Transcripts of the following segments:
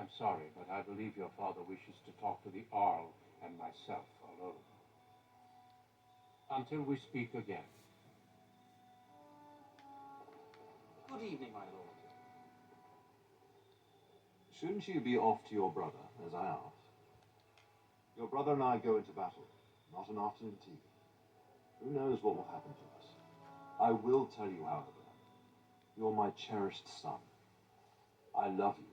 I'm sorry, but I believe your father wishes to talk to the Earl and myself alone. Until we speak again. Good evening, my lord. Shouldn't you be off to your brother, as I asked? Your brother and I go into battle, not an afternoon tea. Who knows what will happen to us? I will tell you, however, you're my cherished son. I love you,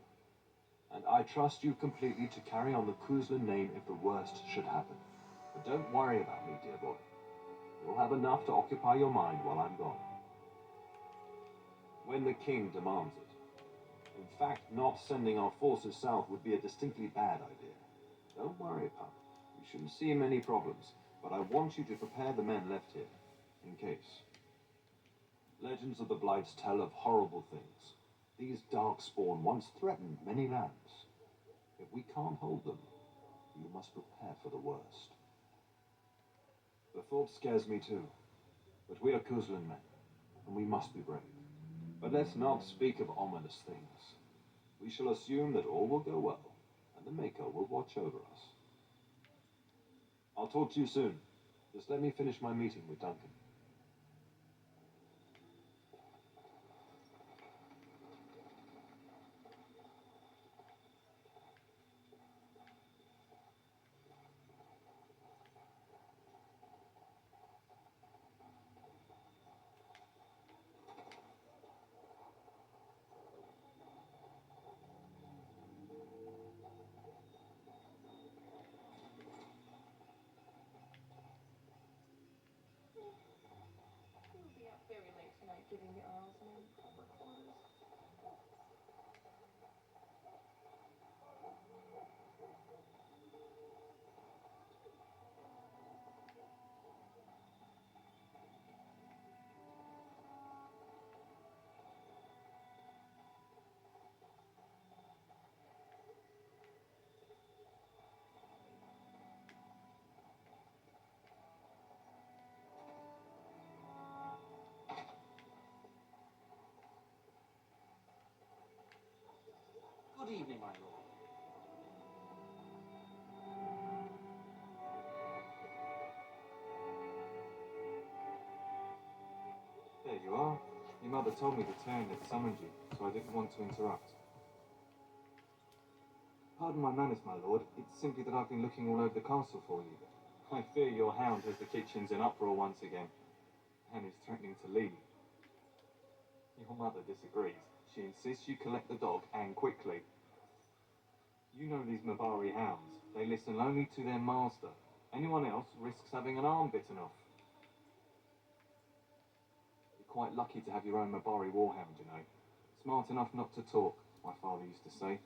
and I trust you completely to carry on the Kuzlin name if the worst should happen. But don't worry about me, dear boy. You'll have enough to occupy your mind while I'm gone. When the king demands it. In fact, not sending our forces south would be a distinctly bad idea. Don't worry, pup. We shouldn't see many problems, but I want you to prepare the men left here, in case. Legends of the Blights tell of horrible things. These darkspawn once threatened many lands. If we can't hold them, you must prepare for the worst. The thought scares me too, but we are Kuzlin men, and we must be brave. But let's not speak of ominous things. We shall assume that all will go well, and the Maker will watch over us. I'll talk to you soon. Just let me finish my meeting with Duncan. You'll be up very late tonight giving the Earl's men proper quarters. Good evening, my lord. There you are. Your mother told me the Turn had summoned you, so I didn't want to interrupt. Pardon my manners, my lord. It's simply that I've been looking all over the castle for you. I fear your hound has the kitchens in uproar once again, and is threatening to leave. Your mother disagrees. She insists you collect the dog, and quickly. You know these Mabari hounds. They listen only to their master. Anyone else risks having an arm bitten off. You're quite lucky to have your own Mabari warhound, you know. Smart enough not to talk, my father used to say.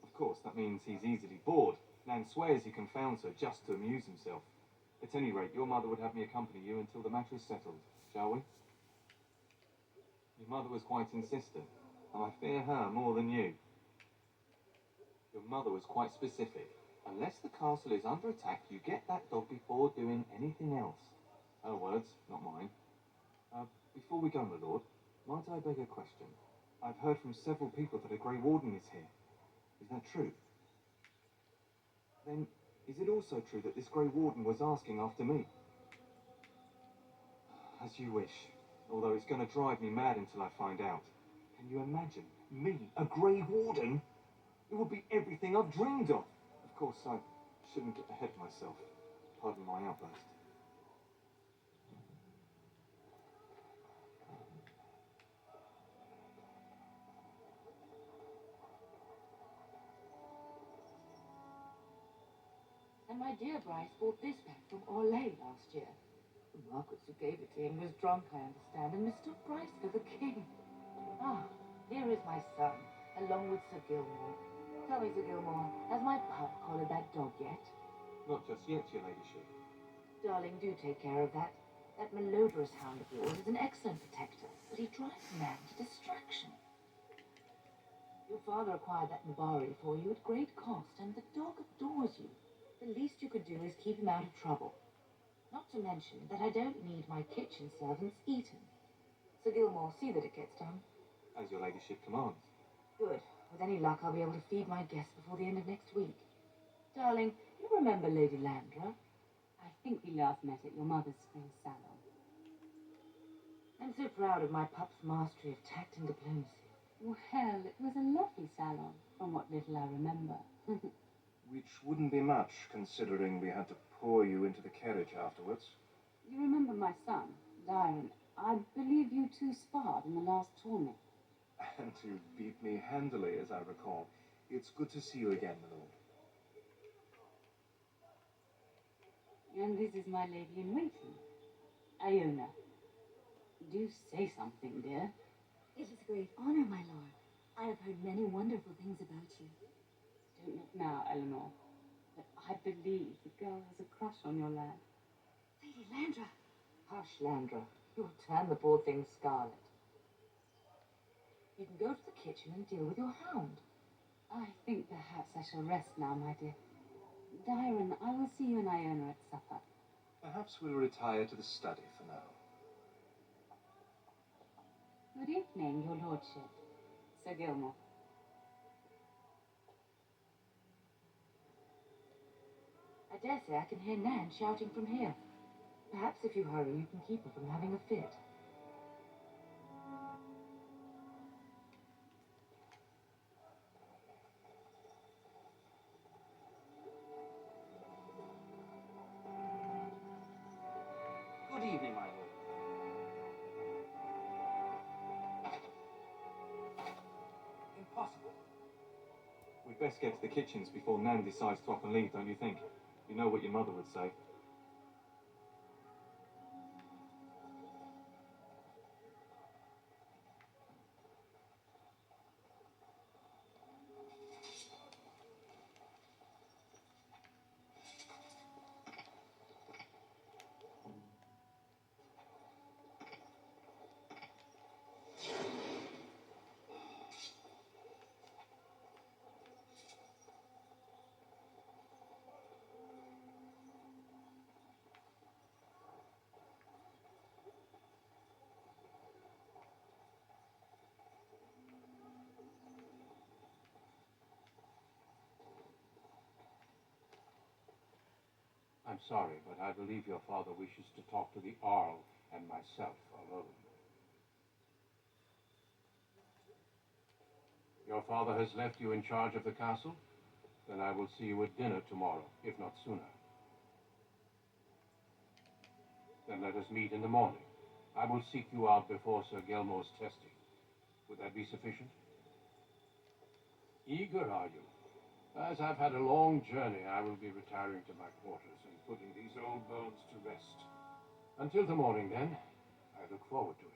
Of course, that means he's easily bored. Nan swears he confounds her just to amuse himself. At any rate, your mother would have me accompany you until the matter is settled, shall we? Your mother was quite insistent, and I fear her more than you. Your mother was quite specific. Unless the castle is under attack, you get that dog before doing anything else. Her words, not mine. Before we go, my lord, might I beg a question? I've heard from several people that a Grey Warden is here. Is that true? Then, is it also true that this Grey Warden was asking after me? As you wish, although it's going to drive me mad until I find out. Can you imagine? Me, a Grey Warden? It would be everything I've dreamed of. Of course, I shouldn't get ahead of myself. Pardon my outburst. And my dear Bryce bought this back from Orlais last year. The Marquis who gave it to him was drunk, I understand, and mistook Bryce for the king. Ah, here is my son, along with Sir Gilmore. Tell me, Sir Gilmore, has my pup collared that dog yet? Not just yet, your ladyship. Darling, do take care of that. That malodorous hound of yours is an excellent protector, but he drives man to distraction. Your father acquired that Mabari for you at great cost, and the dog adores you. The least you could do is keep him out of trouble. Not to mention that I don't need my kitchen servants eaten. Sir Gilmore, see that it gets done. As your ladyship commands. Good. With any luck, I'll be able to feed my guests before the end of next week. Darling, you remember Lady Landra? I think we last met at your mother's spring salon. I'm so proud of my pup's mastery of tact and diplomacy. Well, it was a lovely salon, from what little I remember. Which wouldn't be much, considering we had to pour you into the carriage afterwards. You remember my son, Lyron. I believe you two sparred in the last tournament. And you beat me handily, as I recall. It's good to see you again, my lord. And this is my lady in waiting, Iona. Do say something, dear. It is a great honor, my lord. I have heard many wonderful things about you. Don't look now, Eleanor, but I believe the girl has a crush on your lad. Lady Landra. Hush, Landra. You'll turn the poor thing scarlet. You can go to the kitchen and deal with your hound. I think perhaps I shall rest now, my dear. Dyron, I will see you and Iona at supper. Perhaps we'll retire to the study for now. Good evening, your lordship. Sir Gilmore. I dare say I can hear Nan shouting from here. Perhaps if you hurry, you can keep her from having a fit. Good evening, my lord. Impossible. We'd best get to the kitchens before Nan decides to up and leave, don't you think? You know what your mother would say. I'm sorry, but I believe your father wishes to talk to the Earl and myself alone. Your father has left you in charge of the castle? Then I will see you at dinner tomorrow, if not sooner. Then let us meet in the morning. I will seek you out before Sir Gilmore's testing. Would that be sufficient? Eager, are you? As I've had a long journey, I will be retiring to my quarters and putting these old bones to rest. Until the morning, then, I look forward to it.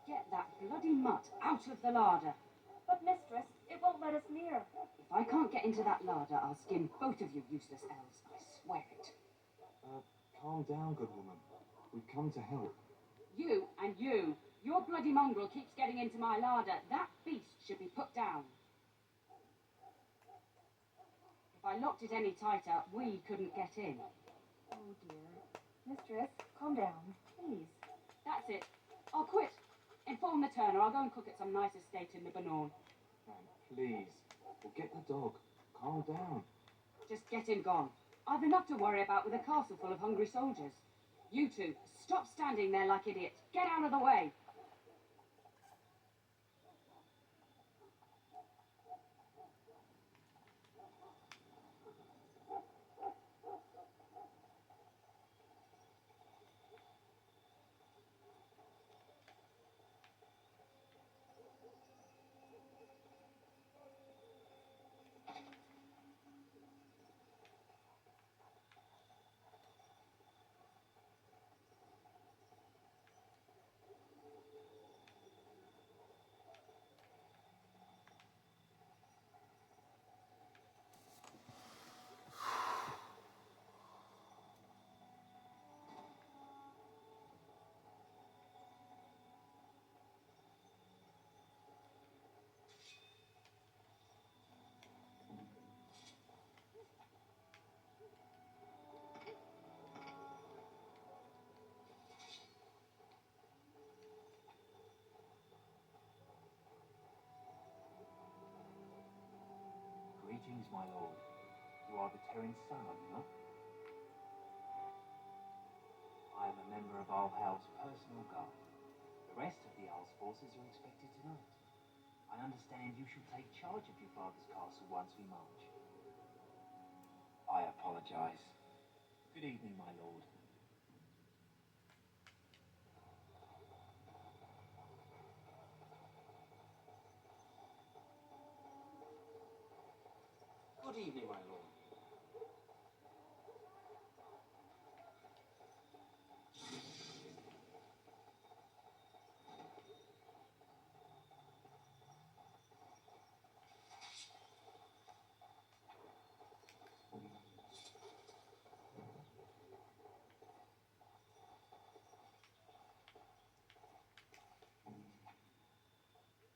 Get that bloody mutt out of the larder. But, mistress, it won't let us near. If I can't get into that larder, I'll skin both of you useless elves. I swear it. Calm down, good woman. We've come to help. You and you. Your bloody mongrel keeps getting into my larder. That beast should be put down. If I locked it any tighter, we couldn't get in. Oh, dear. Mistress, calm down, please. That's it. I'll quit. Inform the Turner. I'll go and cook at some nice estate in Lebanon. Nan, please. We'll get the dog. Calm down. Just get him gone. I've enough to worry about with a castle full of hungry soldiers. You two, stop standing there like idiots. Get out of the way. my lord. You are the Terran son, are you not? I am a member of Alhal's personal guard. The rest of the Al's forces are expected tonight. I understand you shall take charge of your father's castle once we march. I apologize. Good evening, my lord. Good evening, my lord.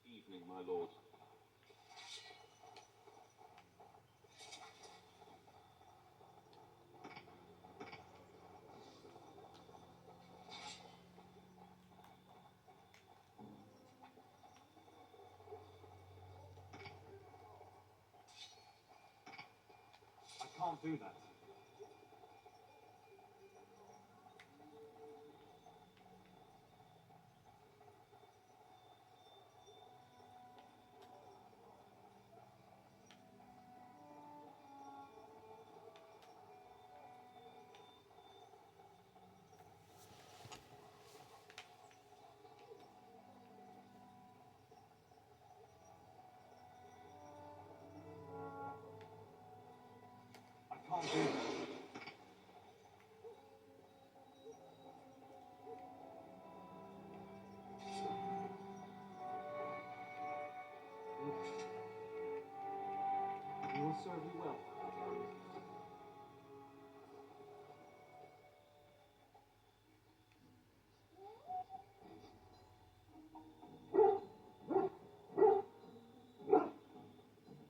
Evening, my lord. I can't do that. I can't do that. You will serve you well.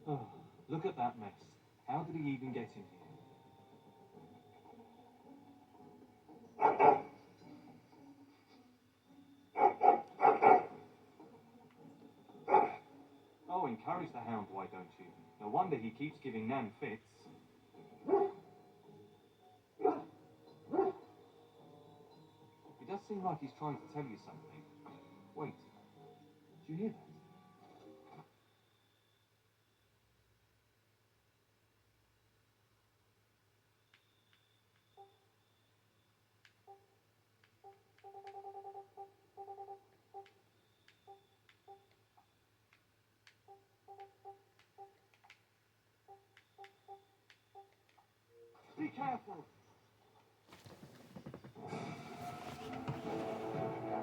Oh, look at that mess. How did he even get in here? Oh, encourage the hound, why don't you? No wonder he keeps giving Nan fits. It does seem like he's trying to tell you something. Wait, did you hear that? Be careful!